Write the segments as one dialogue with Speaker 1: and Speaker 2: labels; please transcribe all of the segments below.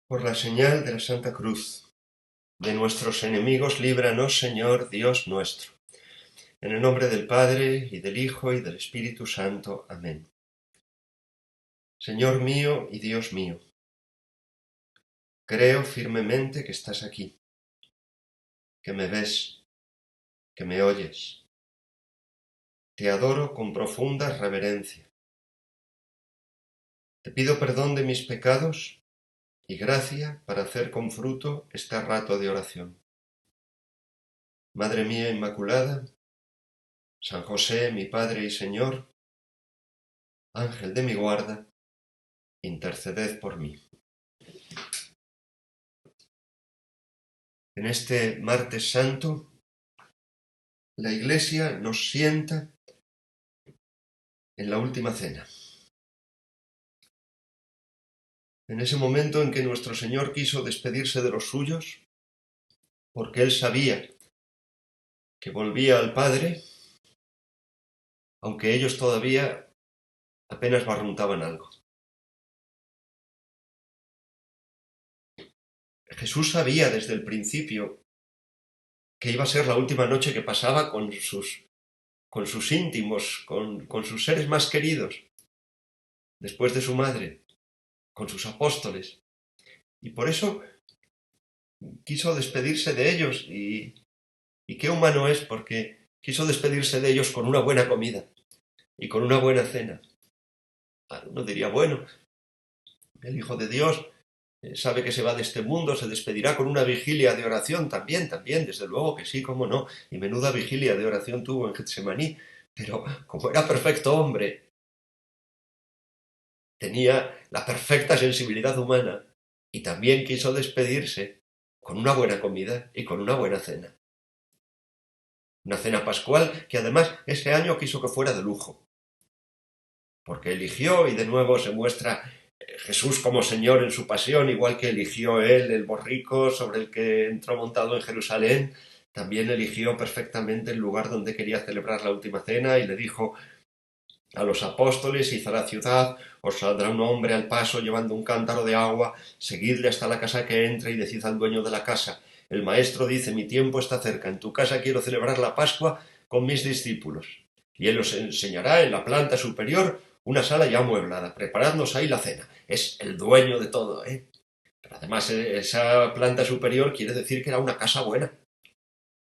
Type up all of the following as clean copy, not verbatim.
Speaker 1: Por la señal de la Santa Cruz, de nuestros enemigos, líbranos, Señor Dios nuestro. En el nombre del Padre, y del Hijo, y del Espíritu Santo. Amén. Señor mío y Dios mío, creo firmemente que estás aquí, que me ves, que me oyes. Te adoro con profunda reverencia. Te pido perdón de mis pecados y gracia para hacer con fruto este rato de oración. Madre mía Inmaculada, San José, mi Padre y Señor, Ángel de mi guarda, interceded por mí. En este martes santo, la Iglesia nos sienta en la última cena. En ese momento en que nuestro Señor quiso despedirse de los suyos, porque Él sabía que volvía al Padre, aunque ellos todavía apenas barruntaban algo. Jesús sabía desde el principio que iba a ser la última noche que pasaba con sus íntimos, con sus seres más queridos, después de su madre, con sus apóstoles. Y por eso quiso despedirse de ellos y qué humano es, porque quiso despedirse de ellos con una buena comida y con una buena cena. Uno diría, bueno, el Hijo de Dios sabe que se va de este mundo, se despedirá con una vigilia de oración, también, desde luego que sí, cómo no, y menuda vigilia de oración tuvo en Getsemaní, pero como era perfecto hombre, tenía la perfecta sensibilidad humana y también quiso despedirse con una buena comida y con una buena cena. Una cena pascual que además ese año quiso que fuera de lujo, porque eligió, y de nuevo se muestra Jesús como Señor en su pasión, igual que eligió Él el borrico sobre el que entró montado en Jerusalén, también eligió perfectamente el lugar donde quería celebrar la última cena y le dijo a los apóstoles: id a la ciudad, os saldrá un hombre al paso llevando un cántaro de agua, seguidle hasta la casa que entre y decid al dueño de la casa: el maestro dice, mi tiempo está cerca, en tu casa quiero celebrar la Pascua con mis discípulos. Y él os enseñará en la planta superior una sala ya amueblada, preparándonos ahí la cena. Es el dueño de todo, ¿eh? Pero además esa planta superior quiere decir que era una casa buena.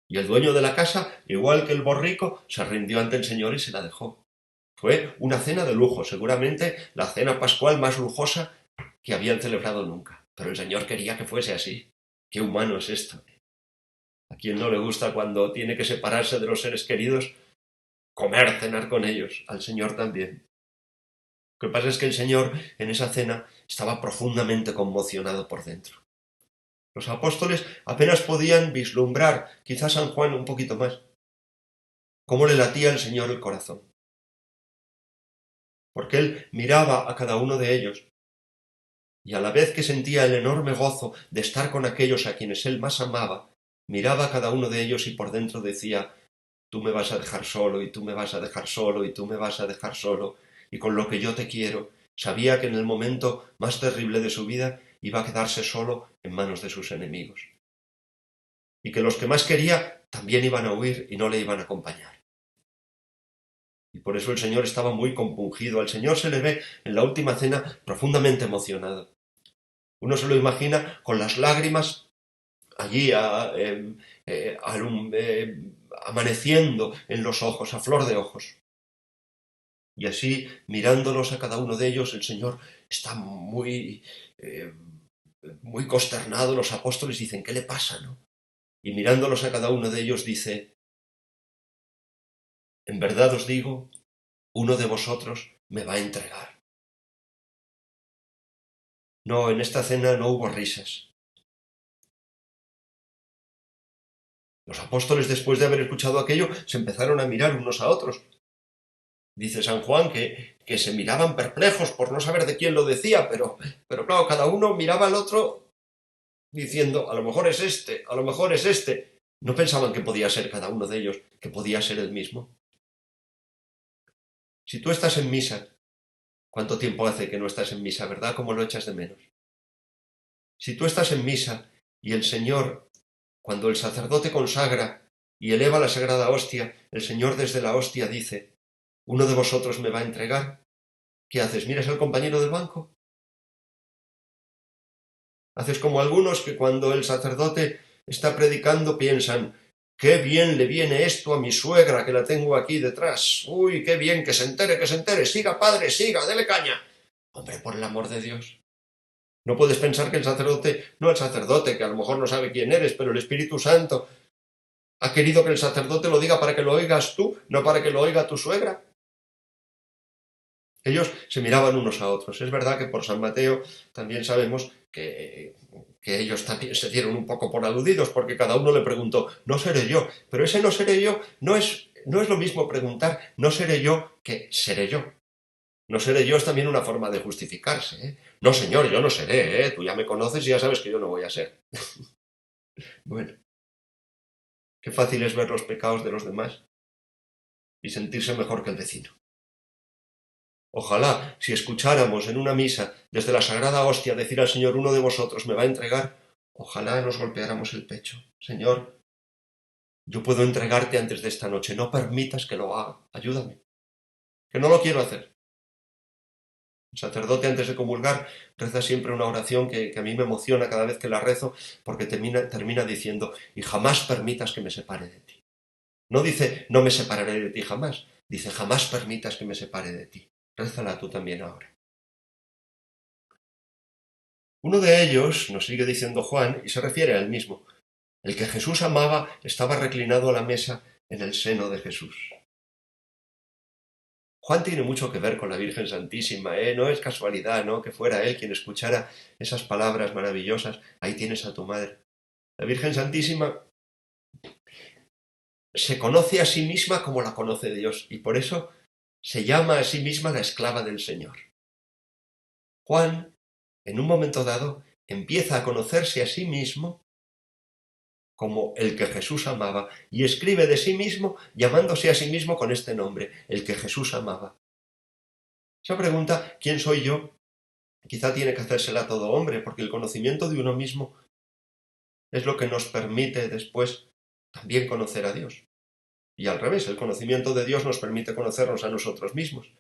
Speaker 1: Y el dueño de la casa, igual que el borrico, se rindió ante el Señor y se la dejó. Fue una cena de lujo, seguramente la cena pascual más lujosa que habían celebrado nunca. Pero el Señor quería que fuese así. Qué humano es esto. ¿A quién no le gusta cuando tiene que separarse de los seres queridos, comer, cenar con ellos? Al Señor también. Lo que pasa es que el Señor en esa cena estaba profundamente conmocionado por dentro. Los apóstoles apenas podían vislumbrar, quizás San Juan un poquito más, cómo le latía al Señor el corazón. Porque él miraba a cada uno de ellos y a la vez que sentía el enorme gozo de estar con aquellos a quienes él más amaba, miraba a cada uno de ellos y por dentro decía: tú me vas a dejar solo, y tú me vas a dejar solo, y tú me vas a dejar solo, y con lo que yo te quiero. Sabía que en el momento más terrible de su vida iba a quedarse solo en manos de sus enemigos, y que los que más quería también iban a huir y no le iban a acompañar. Y por eso el Señor estaba muy compungido. Al Señor se le ve en la última cena profundamente emocionado. Uno se lo imagina con las lágrimas allí amaneciendo en los ojos, a flor de ojos. Y así, mirándolos a cada uno de ellos, el Señor está muy consternado. Los apóstoles dicen: ¿qué le pasa, no? Y mirándolos a cada uno de ellos dice: en verdad os digo, uno de vosotros me va a entregar. No, en esta cena no hubo risas. Los apóstoles, después de haber escuchado aquello, se empezaron a mirar unos a otros. Dice San Juan que se miraban perplejos por no saber de quién lo decía, pero claro, cada uno miraba al otro diciendo: a lo mejor es este, a lo mejor es este. No pensaban que podía ser cada uno de ellos, que podía ser el mismo. Si tú estás en misa, ¿cuánto tiempo hace que no estás en misa, verdad? ¿Cómo lo echas de menos? Si tú estás en misa y el Señor, cuando el sacerdote consagra y eleva la sagrada hostia, el Señor desde la hostia dice, uno de vosotros me va a entregar, ¿qué haces? ¿Miras al compañero del banco? Haces como algunos que cuando el sacerdote está predicando piensan, qué bien le viene esto a mi suegra que la tengo aquí detrás. Uy, qué bien, que se entere, siga padre, siga, dele caña. Hombre, por el amor de Dios. No puedes pensar que el sacerdote, que a lo mejor no sabe quién eres, pero el Espíritu Santo ha querido que el sacerdote lo diga para que lo oigas tú, no para que lo oiga tu suegra. Ellos se miraban unos a otros. Es verdad que por San Mateo también sabemos que ellos también se dieron un poco por aludidos, porque cada uno le preguntó, no seré yo. Pero ese no seré yo no es lo mismo preguntar, no seré yo, que seré yo. No seré yo es también una forma de justificarse, ¿eh? No, señor, yo no seré, ¿eh? Tú ya me conoces y ya sabes que yo no voy a ser. Bueno, qué fácil es ver los pecados de los demás y sentirse mejor que el vecino. Ojalá, si escucháramos en una misa desde la sagrada hostia decir al Señor, uno de vosotros me va a entregar, ojalá nos golpeáramos el pecho. Señor, yo puedo entregarte antes de esta noche, no permitas que lo haga, ayúdame, que no lo quiero hacer. El sacerdote antes de comulgar reza siempre una oración que a mí me emociona cada vez que la rezo, porque termina diciendo, y jamás permitas que me separe de ti. No dice, no me separaré de ti jamás, dice, jamás permitas que me separe de ti. Rézala tú también ahora. Uno de ellos, nos sigue diciendo Juan, y se refiere a él mismo, el que Jesús amaba estaba reclinado a la mesa en el seno de Jesús. Juan tiene mucho que ver con la Virgen Santísima, ¿eh? No es casualidad, ¿no?, que fuera él quien escuchara esas palabras maravillosas, ahí tienes a tu madre. La Virgen Santísima se conoce a sí misma como la conoce Dios, y por eso se llama a sí misma la esclava del Señor. Juan, en un momento dado, empieza a conocerse a sí mismo como el que Jesús amaba, y escribe de sí mismo llamándose a sí mismo con este nombre, el que Jesús amaba. Esa pregunta, ¿quién soy yo?, quizá tiene que hacérsela a todo hombre, porque el conocimiento de uno mismo es lo que nos permite después también conocer a Dios. Y al revés, el conocimiento de Dios nos permite conocernos a nosotros mismos.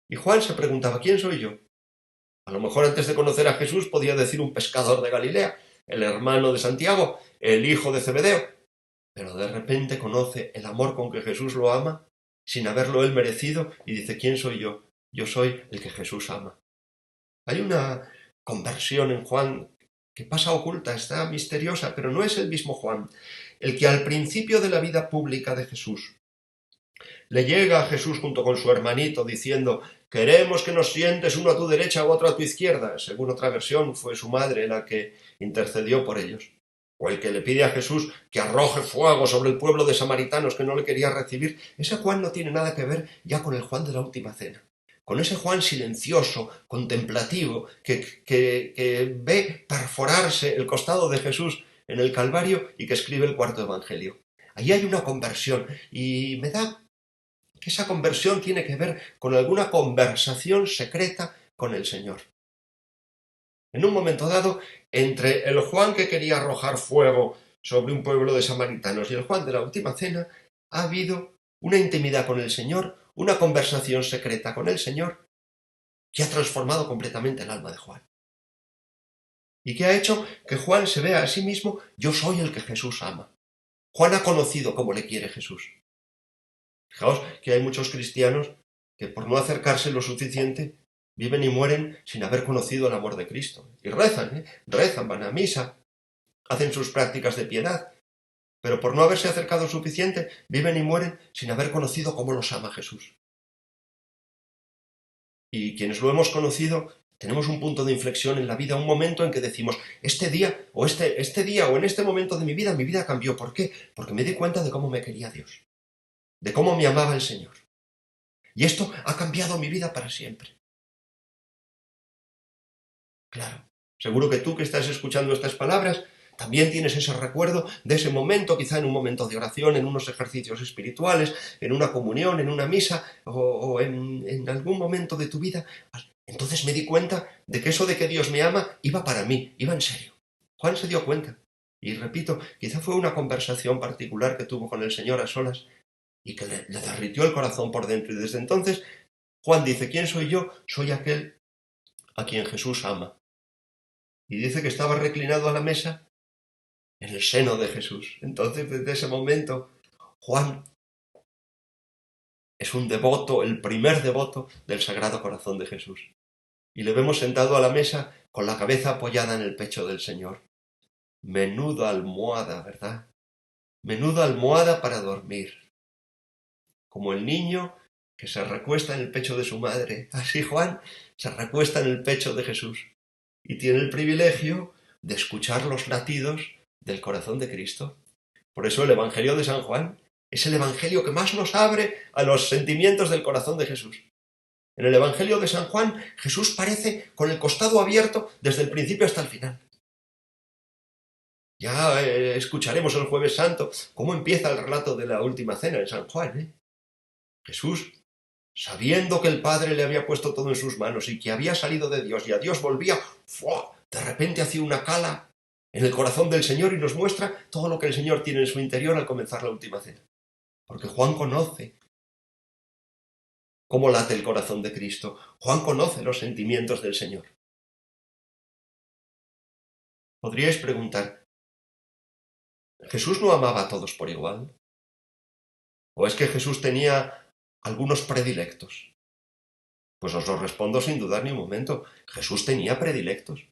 Speaker 1: Y Juan se preguntaba, ¿quién soy yo? A lo mejor antes de conocer a Jesús podía decir un pescador de Galilea, el hermano de Santiago, el hijo de Zebedeo, pero de repente conoce el amor con que Jesús lo ama, sin haberlo él merecido, y dice, ¿quién soy yo? Yo soy el que Jesús ama. Hay una conversión en Juan que pasa oculta, está misteriosa, pero no es el mismo Juan, el que al principio de la vida pública de Jesús le llega a Jesús junto con su hermanito diciendo, queremos que nos sientes uno a tu derecha u otro a tu izquierda. Según otra versión, fue su madre la que intercedió por ellos. O el que le pide a Jesús que arroje fuego sobre el pueblo de samaritanos que no le quería recibir. Ese Juan no tiene nada que ver ya con el Juan de la última cena. Con ese Juan silencioso, contemplativo, que ve perforarse el costado de Jesús en el Calvario y que escribe el cuarto evangelio. Allí hay una conversión y me da que esa conversión tiene que ver con alguna conversación secreta con el Señor. En un momento dado, entre el Juan que quería arrojar fuego sobre un pueblo de samaritanos y el Juan de la última cena, ha habido una intimidad con el Señor, una conversación secreta con el Señor, que ha transformado completamente el alma de Juan. Y que ha hecho que Juan se vea a sí mismo, yo soy el que Jesús ama. Juan ha conocido cómo le quiere Jesús. Fijaos que hay muchos cristianos que por no acercarse lo suficiente viven y mueren sin haber conocido el amor de Cristo. Y rezan, van a misa, hacen sus prácticas de piedad, pero por no haberse acercado suficiente viven y mueren sin haber conocido cómo los ama Jesús. Y quienes lo hemos conocido tenemos un punto de inflexión en la vida, un momento en que decimos, este día o en este momento de mi vida cambió. ¿Por qué? Porque me di cuenta de cómo me quería Dios, de cómo me amaba el Señor. Y esto ha cambiado mi vida para siempre. Claro, seguro que tú que estás escuchando estas palabras también tienes ese recuerdo de ese momento, quizá en un momento de oración, en unos ejercicios espirituales, en una comunión, en una misa o en algún momento de tu vida. Entonces me di cuenta de que eso de que Dios me ama iba para mí, iba en serio. Juan se dio cuenta. Y repito, quizá fue una conversación particular que tuvo con el Señor a solas y que le derritió el corazón por dentro. Y desde entonces Juan dice, ¿quién soy yo? Soy aquel a quien Jesús ama. Y dice que estaba reclinado a la mesa en el seno de Jesús. Entonces, desde ese momento, Juan es un devoto, el primer devoto del Sagrado Corazón de Jesús. Y le vemos sentado a la mesa con la cabeza apoyada en el pecho del Señor. Menuda almohada, ¿verdad? Menuda almohada para dormir. Como el niño que se recuesta en el pecho de su madre. Así Juan se recuesta en el pecho de Jesús y tiene el privilegio de escuchar los latidos del corazón de Cristo. Por eso el Evangelio de San Juan es el Evangelio que más nos abre a los sentimientos del corazón de Jesús. En el Evangelio de San Juan, Jesús parece con el costado abierto desde el principio hasta el final. Ya escucharemos el Jueves Santo cómo empieza el relato de la última cena en San Juan. Jesús, sabiendo que el Padre le había puesto todo en sus manos y que había salido de Dios y a Dios volvía, ¡fua!, de repente hacía una cala en el corazón del Señor y nos muestra todo lo que el Señor tiene en su interior al comenzar la última cena. Porque Juan conoce cómo late el corazón de Cristo. Juan conoce los sentimientos del Señor. Podríais preguntar, ¿Jesús no amaba a todos por igual? ¿O es que Jesús tenía algunos predilectos? Pues os lo respondo sin dudar ni un momento. Jesús tenía predilectos.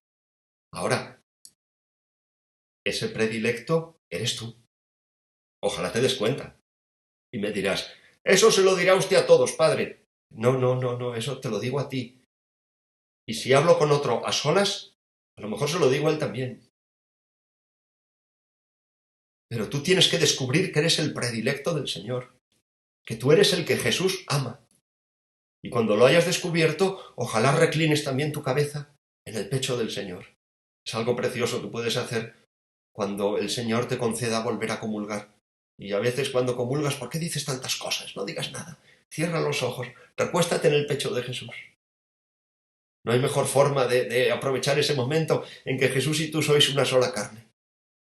Speaker 1: Ahora, ese predilecto eres tú. Ojalá te des cuenta. Y me dirás, eso se lo dirá usted a todos, padre. No, eso te lo digo a ti. Y si hablo con otro a solas, a lo mejor se lo digo a él también. Pero tú tienes que descubrir que eres el predilecto del Señor, que tú eres el que Jesús ama. Y cuando lo hayas descubierto, ojalá reclines también tu cabeza en el pecho del Señor. Es algo precioso que puedes hacer cuando el Señor te conceda volver a comulgar. Y a veces cuando comulgas, ¿por qué dices tantas cosas? No digas nada. Cierra los ojos, recuéstate en el pecho de Jesús. No hay mejor forma de aprovechar ese momento en que Jesús y tú sois una sola carne.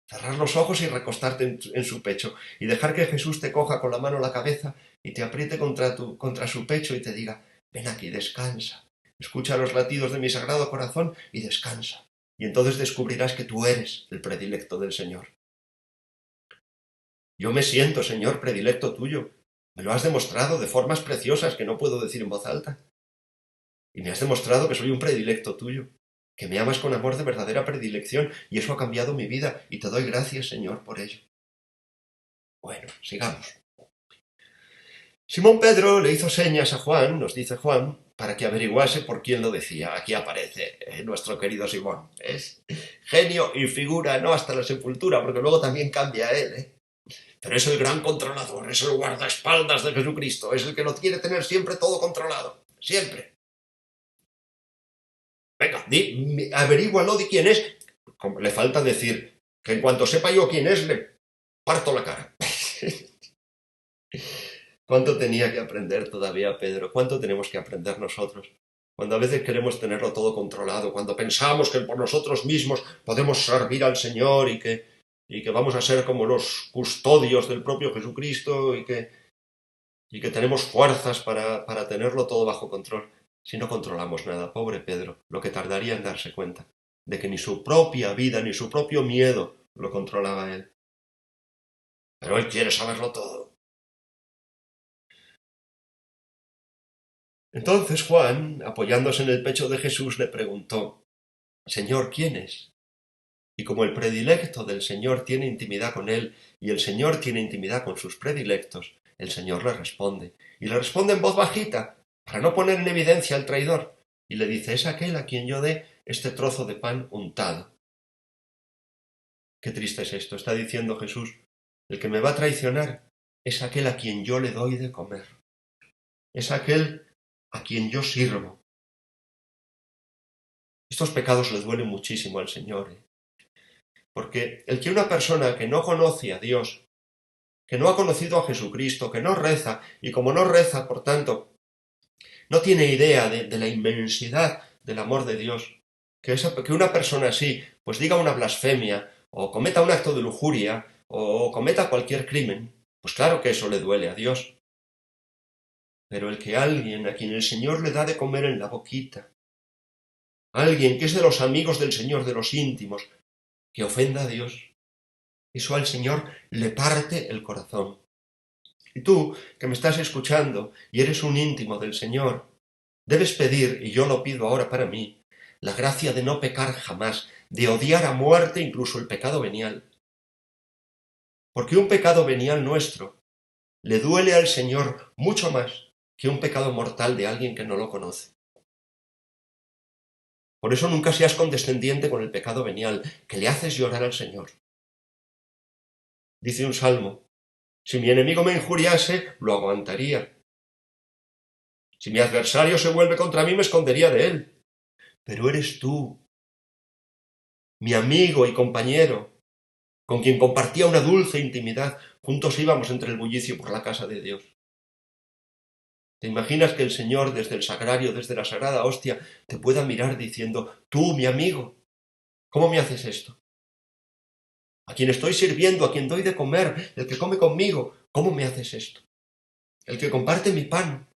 Speaker 1: Cerrar los ojos y recostarte en su pecho y dejar que Jesús te coja con la mano la cabeza y te apriete contra su pecho y te diga, ven aquí, descansa, escucha los latidos de mi sagrado corazón y descansa. Y entonces descubrirás que tú eres el predilecto del Señor. Yo me siento, Señor, predilecto tuyo. Me lo has demostrado de formas preciosas que no puedo decir en voz alta. Y me has demostrado que soy un predilecto tuyo, que me amas con amor de verdadera predilección, y eso ha cambiado mi vida, y te doy gracias, Señor, por ello. Bueno, sigamos. Simón Pedro le hizo señas a Juan, nos dice Juan, para que averiguase por quién lo decía. Aquí aparece nuestro querido Simón. Es genio y figura, no hasta la sepultura, porque luego también cambia él, Pero es el gran controlador, es el guardaespaldas de Jesucristo, es el que lo quiere tener siempre todo controlado, siempre. Venga, averígualo de quién es. Le falta decir que en cuanto sepa yo quién es, le parto la cara. ¿Cuánto tenía que aprender todavía Pedro? ¿Cuánto tenemos que aprender nosotros? Cuando a veces queremos tenerlo todo controlado, cuando pensamos que por nosotros mismos podemos servir al Señor y que vamos a ser como los custodios del propio Jesucristo y que tenemos fuerzas para tenerlo todo bajo control. Si no controlamos nada, pobre Pedro, lo que tardaría en darse cuenta de que ni su propia vida ni su propio miedo lo controlaba él. Pero él quiere saberlo todo. Entonces Juan, apoyándose en el pecho de Jesús, le preguntó, Señor, ¿quién es? Y como el predilecto del Señor tiene intimidad con él y el Señor tiene intimidad con sus predilectos, el Señor le responde. Y le responde en voz bajita, para no poner en evidencia al traidor. Y le dice, es aquel a quien yo dé este trozo de pan untado. Qué triste es esto, está diciendo Jesús. El que me va a traicionar es aquel a quien yo le doy de comer. Es aquel a quien yo sirvo. Estos pecados le duelen muchísimo al Señor. Porque el que una persona que no conoce a Dios, que no ha conocido a Jesucristo, que no reza, y como no reza, por tanto, no tiene idea de la inmensidad del amor de Dios. Que una persona así, pues diga una blasfemia, o cometa un acto de lujuria, o cometa cualquier crimen, pues claro que eso le duele a Dios. Pero el que alguien a quien el Señor le da de comer en la boquita, alguien que es de los amigos del Señor, de los íntimos, que ofenda a Dios, eso al Señor le parte el corazón. Y tú, que me estás escuchando y eres un íntimo del Señor, debes pedir, y yo lo pido ahora para mí, la gracia de no pecar jamás, de odiar a muerte incluso el pecado venial. Porque un pecado venial nuestro le duele al Señor mucho más que un pecado mortal de alguien que no lo conoce. Por eso nunca seas condescendiente con el pecado venial, que le haces llorar al Señor. Dice un salmo, si mi enemigo me injuriase, lo aguantaría. Si mi adversario se vuelve contra mí, me escondería de él. Pero eres tú, mi amigo y compañero, con quien compartía una dulce intimidad. Juntos íbamos entre el bullicio por la casa de Dios. ¿Te imaginas que el Señor desde el sagrario, desde la sagrada hostia, te pueda mirar diciendo, tú, mi amigo, ¿cómo me haces esto? A quien estoy sirviendo, a quien doy de comer, el que come conmigo, ¿cómo me haces esto? El que comparte mi pan.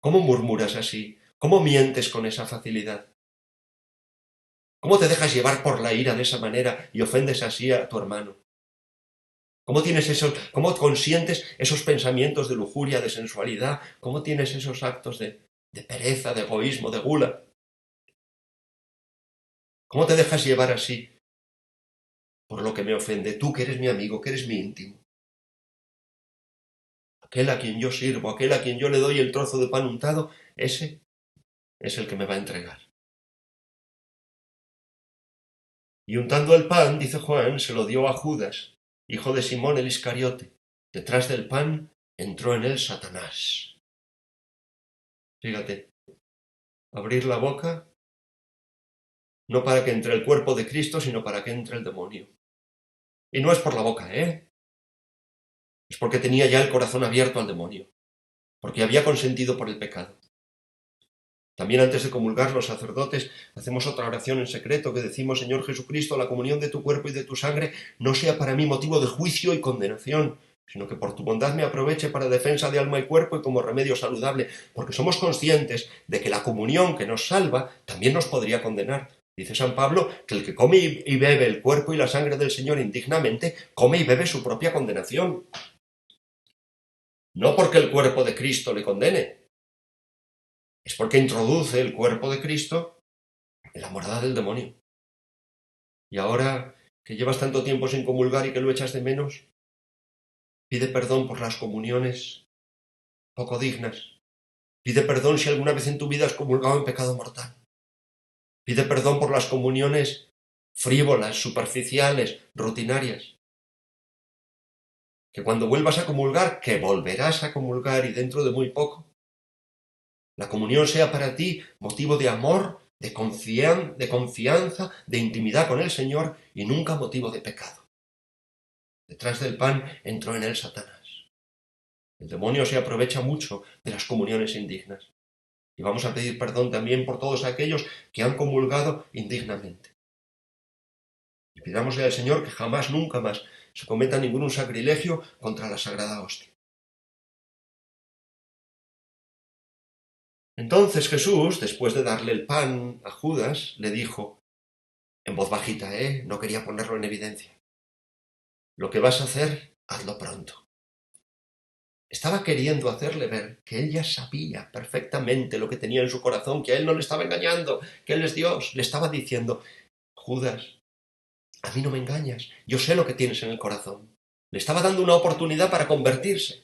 Speaker 1: ¿Cómo murmuras así? ¿Cómo mientes con esa facilidad? ¿Cómo te dejas llevar por la ira de esa manera y ofendes así a tu hermano? ¿Cómo consientes esos pensamientos de lujuria, de sensualidad? ¿Cómo tienes esos actos de pereza, de egoísmo, de gula? ¿Cómo te dejas llevar así por lo que me ofende? Tú que eres mi amigo, que eres mi íntimo. Aquel a quien yo sirvo, aquel a quien yo le doy el trozo de pan untado, ese es el que me va a entregar. Y untando el pan, dice Juan, se lo dio a Judas, hijo de Simón el Iscariote. Detrás del pan entró en él Satanás. Fíjate, abrir la boca no para que entre el cuerpo de Cristo, sino para que entre el demonio. Y no es por la boca, ¿eh? Es porque tenía ya el corazón abierto al demonio, porque había consentido por el pecado. También antes de comulgar los sacerdotes hacemos otra oración en secreto que decimos, Señor Jesucristo, la comunión de tu cuerpo y de tu sangre no sea para mí motivo de juicio y condenación, sino que por tu bondad me aproveche para defensa de alma y cuerpo y como remedio saludable, porque somos conscientes de que la comunión que nos salva también nos podría condenar. Dice San Pablo que el que come y bebe el cuerpo y la sangre del Señor indignamente, come y bebe su propia condenación. No porque el cuerpo de Cristo le condene, es porque introduce el cuerpo de Cristo en la morada del demonio. Y ahora que llevas tanto tiempo sin comulgar y que lo echas de menos, pide perdón por las comuniones poco dignas. Pide perdón si alguna vez en tu vida has comulgado en pecado mortal. Pide perdón por las comuniones frívolas, superficiales, rutinarias. Que cuando vuelvas a comulgar, que volverás a comulgar y dentro de muy poco, la comunión sea para ti motivo de amor, de confianza, de intimidad con el Señor y nunca motivo de pecado. Detrás del pan entró en él Satanás. El demonio se aprovecha mucho de las comuniones indignas. Y vamos a pedir perdón también por todos aquellos que han comulgado indignamente. Y pidámosle al Señor que jamás, nunca más, se cometa ningún sacrilegio contra la Sagrada Hostia. Entonces Jesús, después de darle el pan a Judas, le dijo, en voz bajita, no quería ponerlo en evidencia, lo que vas a hacer, hazlo pronto. Estaba queriendo hacerle ver que él ya sabía perfectamente lo que tenía en su corazón, que a él no le estaba engañando, que él es Dios. Le estaba diciendo, Judas, a mí no me engañas, yo sé lo que tienes en el corazón. Le estaba dando una oportunidad para convertirse.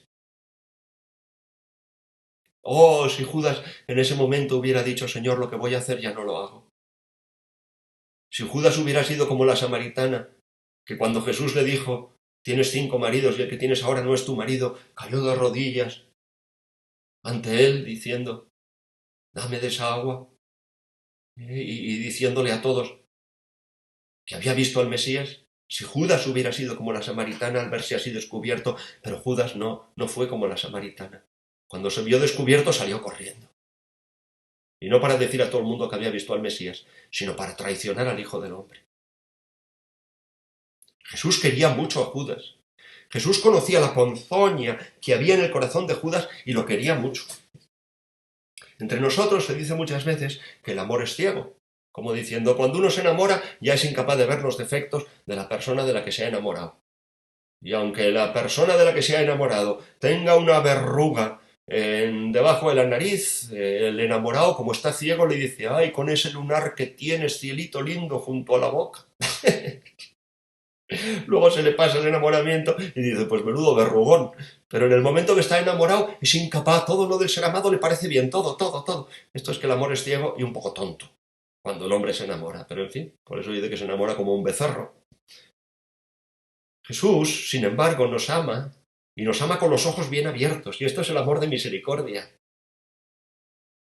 Speaker 1: Oh, si Judas en ese momento hubiera dicho, Señor, lo que voy a hacer ya no lo hago. Si Judas hubiera sido como la samaritana, que cuando Jesús le dijo, tienes 5 maridos y el que tienes ahora no es tu marido, cayó de rodillas ante él diciendo, dame de esa agua, y diciéndole a todos que había visto al Mesías. Si Judas hubiera sido como la samaritana al verse así descubierto, pero Judas no fue como la samaritana. Cuando se vio descubierto salió corriendo. Y no para decir a todo el mundo que había visto al Mesías, sino para traicionar al Hijo del Hombre. Jesús quería mucho a Judas. Jesús conocía la ponzoña que había en el corazón de Judas y lo quería mucho. Entre nosotros se dice muchas veces que el amor es ciego, como diciendo, cuando uno se enamora ya es incapaz de ver los defectos de la persona de la que se ha enamorado. Y aunque la persona de la que se ha enamorado tenga una verruga debajo de la nariz, el enamorado, como está ciego, le dice, ay, con ese lunar que tienes, cielito lindo, junto a la boca. Luego se le pasa el enamoramiento y dice, pues menudo verrugón. Pero en el momento que está enamorado es incapaz, todo lo del ser amado le parece bien, todo, todo, todo. Esto es que el amor es ciego y un poco tonto, cuando el hombre se enamora. Pero en fin, por eso dice que se enamora como un becerro. Jesús, sin embargo, nos ama, y nos ama con los ojos bien abiertos, y esto es el amor de misericordia.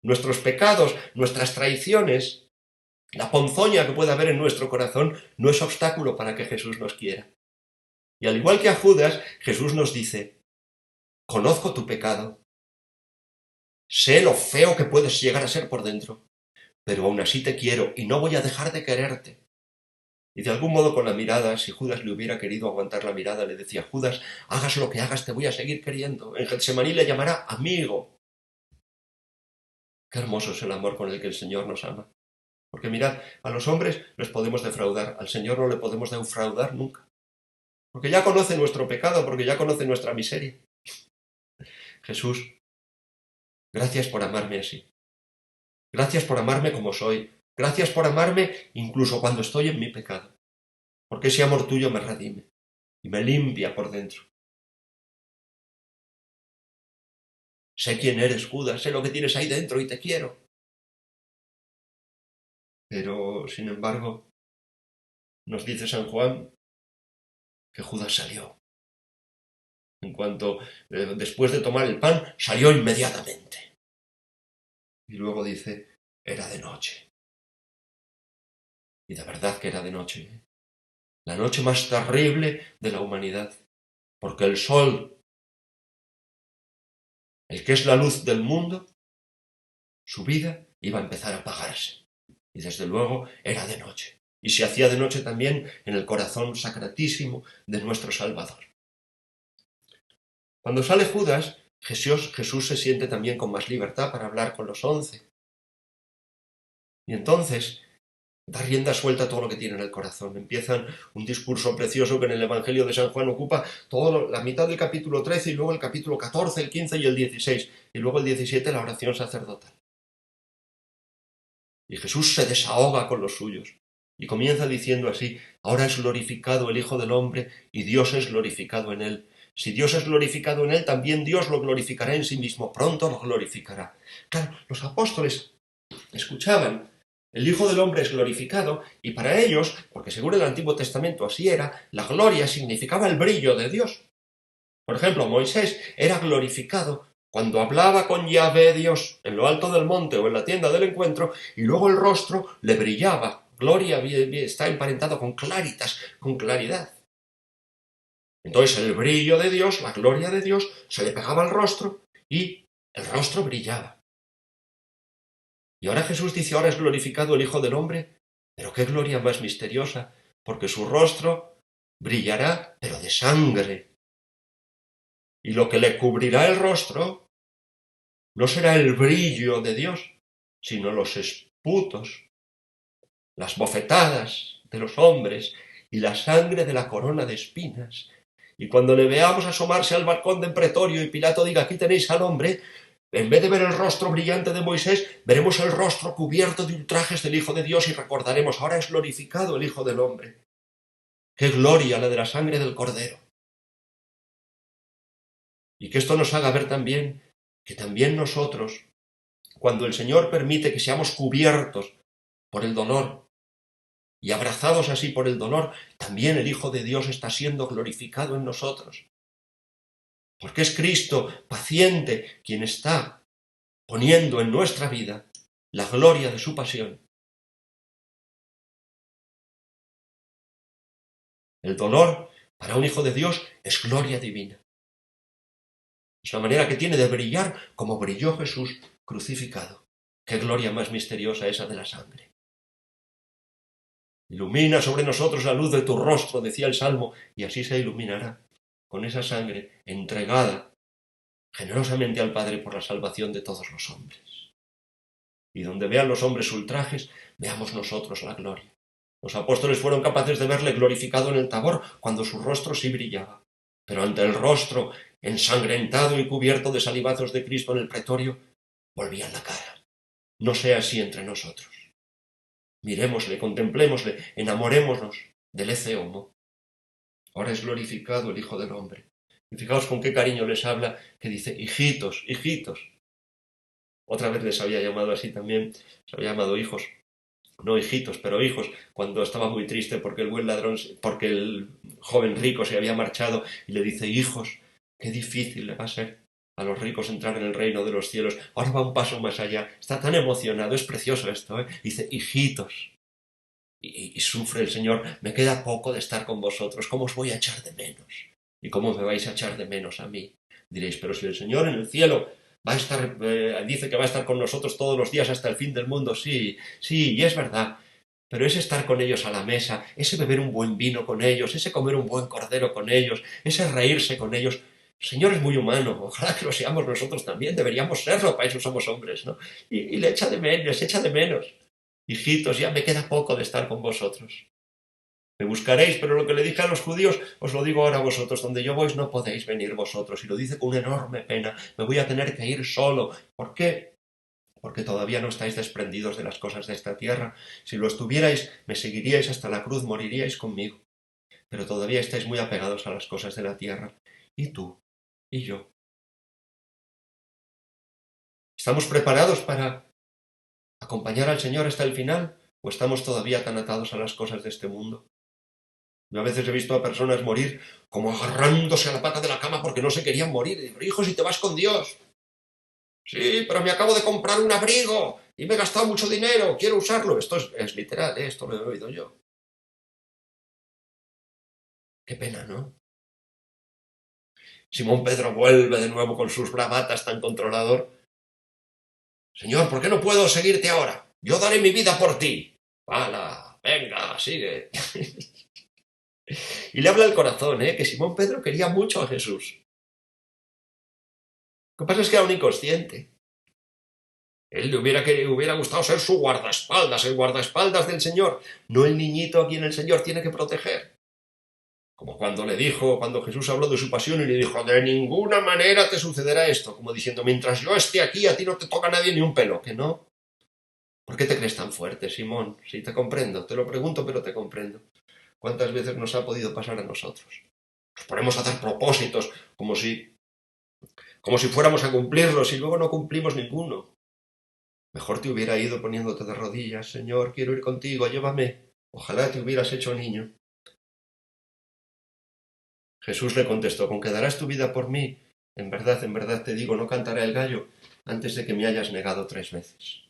Speaker 1: Nuestros pecados, nuestras traiciones, la ponzoña que puede haber en nuestro corazón, no es obstáculo para que Jesús nos quiera. Y al igual que a Judas, Jesús nos dice, conozco tu pecado, sé lo feo que puedes llegar a ser por dentro, pero aún así te quiero y no voy a dejar de quererte. Y de algún modo con la mirada, si Judas le hubiera querido aguantar la mirada, le decía, Judas, hagas lo que hagas, te voy a seguir queriendo. En Getsemaní le llamará amigo. Qué hermoso es el amor con el que el Señor nos ama. Porque mirad, a los hombres les podemos defraudar, al Señor no le podemos defraudar nunca. Porque ya conoce nuestro pecado, porque ya conoce nuestra miseria. Jesús, gracias por amarme así. Gracias por amarme como soy. Gracias por amarme incluso cuando estoy en mi pecado. Porque ese amor tuyo me redime y me limpia por dentro. Sé quién eres, Judas, sé lo que tienes ahí dentro y te quiero. Pero, sin embargo, nos dice San Juan que Judas salió. En cuanto, después de tomar el pan, salió inmediatamente. Y luego dice, era de noche. Y de verdad que era de noche, ¿eh? La noche más terrible de la humanidad. Porque el sol, el que es la luz del mundo, su vida iba a empezar a apagarse. Y desde luego era de noche. Y se hacía de noche también en el corazón sacratísimo de nuestro Salvador. Cuando sale Judas, Jesús se siente también con más libertad para hablar con los 11. Y entonces da rienda suelta a todo lo que tiene en el corazón. Empiezan un discurso precioso que en el Evangelio de San Juan ocupa toda la mitad del capítulo 13 y luego el capítulo 14, el 15 y el 16. Y luego el 17 la oración sacerdotal. Y Jesús se desahoga con los suyos. Y comienza diciendo así, ahora es glorificado el Hijo del Hombre y Dios es glorificado en él. Si Dios es glorificado en él, también Dios lo glorificará en sí mismo, pronto lo glorificará. Claro, los apóstoles escuchaban, el Hijo del Hombre es glorificado, y para ellos, porque según el Antiguo Testamento así era, la gloria significaba el brillo de Dios. Por ejemplo, Moisés era glorificado cuando hablaba con Yahvé Dios en lo alto del monte o en la tienda del encuentro, y luego el rostro le brillaba. Gloria está emparentado con claritas, con claridad. Entonces el brillo de Dios, la gloria de Dios, se le pegaba al rostro y el rostro brillaba. Y ahora Jesús dice, ahora es glorificado el Hijo del Hombre, pero qué gloria más misteriosa, porque su rostro brillará, pero de sangre. Y lo que le cubrirá el rostro no será el brillo de Dios, sino los esputos, las bofetadas de los hombres y la sangre de la corona de espinas. Y cuando le veamos asomarse al balcón del pretorio y Pilato diga, aquí tenéis al hombre, en vez de ver el rostro brillante de Moisés, veremos el rostro cubierto de ultrajes del Hijo de Dios y recordaremos, ahora es glorificado el Hijo del Hombre. ¡Qué gloria la de la sangre del Cordero! Y que esto nos haga ver también que también nosotros, cuando el Señor permite que seamos cubiertos por el dolor y abrazados así por el dolor, también el Hijo de Dios está siendo glorificado en nosotros. Porque es Cristo, paciente, quien está poniendo en nuestra vida la gloria de su pasión. El dolor, para un Hijo de Dios, es gloria divina. Es la manera que tiene de brillar como brilló Jesús crucificado. ¡Qué gloria más misteriosa esa de la sangre! Ilumina sobre nosotros la luz de tu rostro, decía el Salmo, y así se iluminará, con esa sangre entregada generosamente al Padre por la salvación de todos los hombres. Y donde vean los hombres ultrajes, veamos nosotros la gloria. Los apóstoles fueron capaces de verle glorificado en el Tabor cuando su rostro sí brillaba. Pero ante el rostro ensangrentado y cubierto de salivazos de Cristo en el pretorio, volvían la cara. No sea así entre nosotros. Mirémosle, contemplémosle, enamorémonos del ece homo. Ahora es glorificado el Hijo del Hombre. Y fijaos con qué cariño les habla, que dice, hijitos, hijitos. Otra vez les había llamado así también, les había llamado hijos. No hijitos, pero hijos, cuando estaba muy triste porque el buen ladrón, porque el joven rico se había marchado, y le dice, hijos, qué difícil le va a ser a los ricos entrar en el reino de los cielos. Ahora va un paso más allá, está tan emocionado, es precioso esto, ¿eh? Dice, hijitos. Y sufre el Señor, me queda poco de estar con vosotros, ¿cómo os voy a echar de menos? ¿Y cómo me vais a echar de menos a mí? Diréis, pero si el Señor en el cielo va a estar, dice que va a estar con nosotros todos los días hasta el fin del mundo, sí, sí, y es verdad. Pero ese estar con ellos a la mesa, ese beber un buen vino con ellos, ese comer un buen cordero con ellos, ese reírse con ellos, el Señor es muy humano, ojalá que lo seamos nosotros también, deberíamos serlo, para eso somos hombres, ¿no? Y le echa de menos, se echa de menos. Hijitos, ya me queda poco de estar con vosotros. Me buscaréis, pero lo que le dije a los judíos os lo digo ahora a vosotros, donde yo voy no podéis venir vosotros, y lo dice con una enorme pena, me voy a tener que ir solo. ¿Por qué? Porque todavía no estáis desprendidos de las cosas de esta tierra. Si lo estuvierais, me seguiríais hasta la cruz, moriríais conmigo. Pero todavía estáis muy apegados a las cosas de la tierra. Y tú, y yo. ¿Estamos preparados para acompañar al Señor hasta el final? ¿O estamos todavía tan atados a las cosas de este mundo? Yo a veces he visto a personas morir como agarrándose a la pata de la cama porque no se querían morir. Y digo, hijo, si te vas con Dios. Sí, pero me acabo de comprar un abrigo y me he gastado mucho dinero, quiero usarlo. Esto es literal, ¿eh? Esto lo he oído yo. Qué pena, ¿no? Simón Pedro vuelve de nuevo con sus bravatas tan controlador. Señor, ¿por qué no puedo seguirte ahora? Yo daré mi vida por ti. ¡Hala! Venga, sigue. Y le habla el corazón, ¿eh? Que Simón Pedro quería mucho a Jesús. Lo que pasa es que era un inconsciente. Él le hubiera gustado ser su guardaespaldas, el guardaespaldas del Señor, no el niñito a quien el Señor tiene que proteger. Como cuando Jesús habló de su pasión y le dijo, de ninguna manera te sucederá esto, como diciendo, mientras yo esté aquí a ti no te toca a nadie ni un pelo, ¿que no? ¿Por qué te crees tan fuerte, Simón? Sí, te comprendo, te lo pregunto, pero te comprendo. ¿Cuántas veces nos ha podido pasar a nosotros? Nos ponemos a hacer propósitos como si fuéramos a cumplirlos y luego no cumplimos ninguno. Mejor te hubiera ido poniéndote de rodillas, Señor, quiero ir contigo, llévame. Ojalá te hubieras hecho niño. Jesús le contestó, ¿con que darás tu vida por mí? En verdad te digo, no cantará el gallo antes de que me hayas negado 3 veces.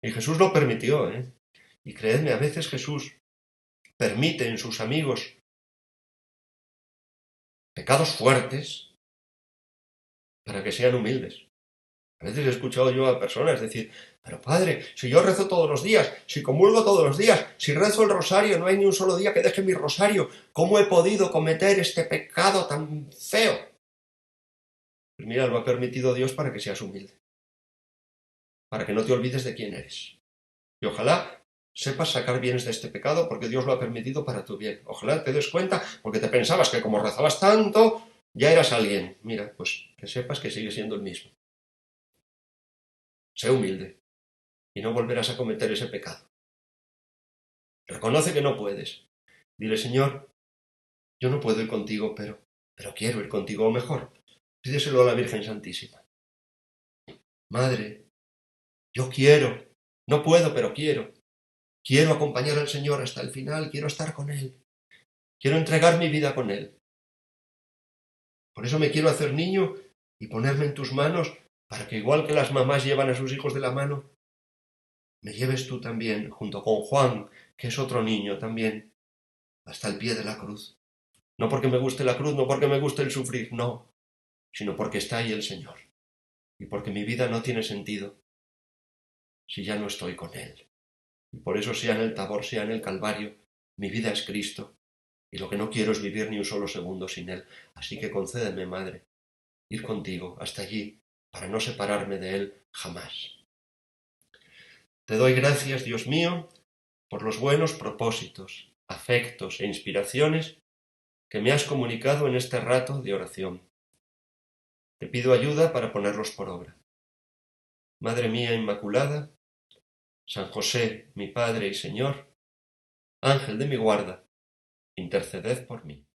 Speaker 1: Y Jesús lo permitió, ¿eh? Y creedme, a veces Jesús permite en sus amigos pecados fuertes para que sean humildes. A veces he escuchado yo a personas decir, pero padre, si yo rezo todos los días, si comulgo todos los días, si rezo el rosario, no hay ni un solo día que deje mi rosario, ¿cómo he podido cometer este pecado tan feo? Pues mira, lo ha permitido Dios para que seas humilde, para que no te olvides de quién eres. Y ojalá sepas sacar bienes de este pecado porque Dios lo ha permitido para tu bien. Ojalá te des cuenta porque te pensabas que como rezabas tanto, ya eras alguien. Mira, pues que sepas que sigues siendo el mismo. Sé humilde y no volverás a cometer ese pecado. Reconoce que no puedes. Dile, Señor, yo no puedo ir contigo, pero quiero ir contigo, o mejor, pídeselo a la Virgen Santísima. Madre, yo quiero, no puedo, pero quiero. Quiero acompañar al Señor hasta el final, quiero estar con Él. Quiero entregar mi vida con Él. Por eso me quiero hacer niño y ponerme en tus manos para que igual que las mamás llevan a sus hijos de la mano, me lleves tú también, junto con Juan, que es otro niño también, hasta el pie de la cruz. No porque me guste la cruz, no porque me guste el sufrir, no, sino porque está ahí el Señor, y porque mi vida no tiene sentido si ya no estoy con Él. Y por eso, sea en el Tabor, sea en el Calvario, mi vida es Cristo, y lo que no quiero es vivir ni un solo segundo sin Él. Así que concédeme, Madre, ir contigo hasta allí, para no separarme de Él jamás. Te doy gracias, Dios mío, por los buenos propósitos, afectos e inspiraciones que me has comunicado en este rato de oración. Te pido ayuda para ponerlos por obra. Madre mía Inmaculada, San José, mi Padre y Señor, Ángel de mi guarda, interceded por mí.